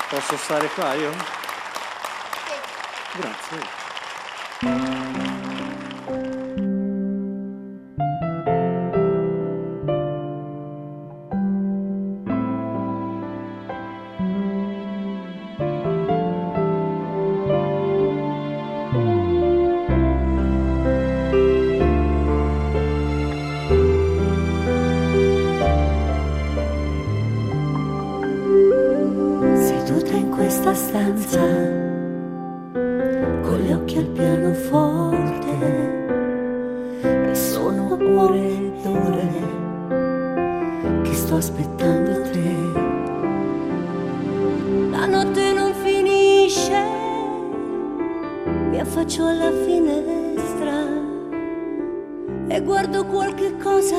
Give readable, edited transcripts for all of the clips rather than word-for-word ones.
Posso stare qua io? Grazie. Seduta in questa stanza, con gli occhi al pianoforte, e sono ore ed ore che sto aspettando te. La notte non finisce, mi affaccio alla finestra e guardo qualche cosa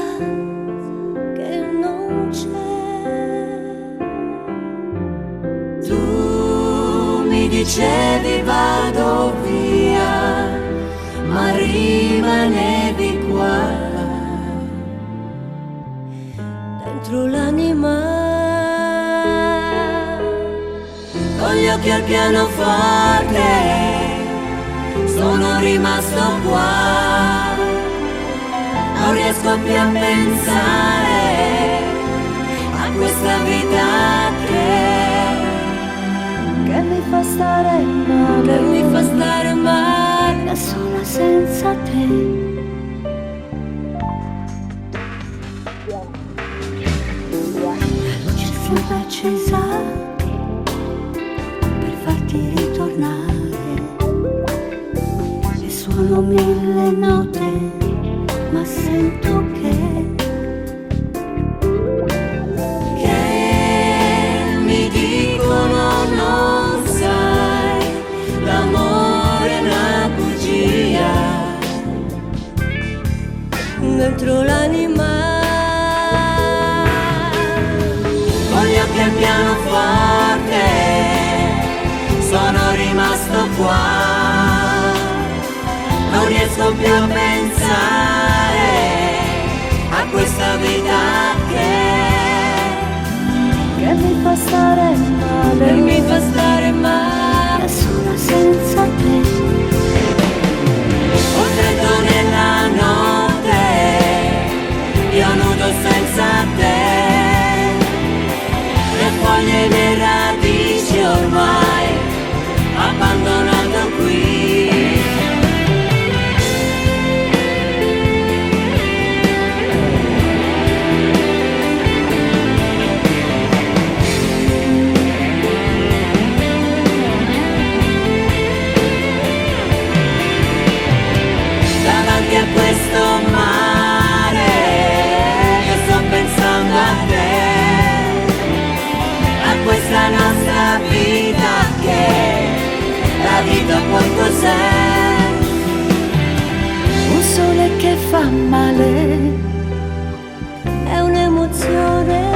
che non c'è. Mi dicevi vado via, ma rimanevi qua, dentro l'anima, con gli occhi al pianoforte, sono rimasto qua, non riesco più a pensare a questa vita che mi fa stare male, da sola senza te. La luce si è accesa per farti ritornare, e suono 1000 note, ma sento che mi dicono non sai, l'amore è una bugia, dentro l'anima, con gli occhi al pianoforte, sono rimasto qua, non riesco più a pensare a questa vita che mi fa stare male, da sola senza te. Ho freddo nella notte, io nudo senza te, le foglie e le radici ormai abbandonato qui. A questo mare io sto pensando a te, a questa nostra vita che la vita poi cos'è? Un sole che fa male, è un'emozione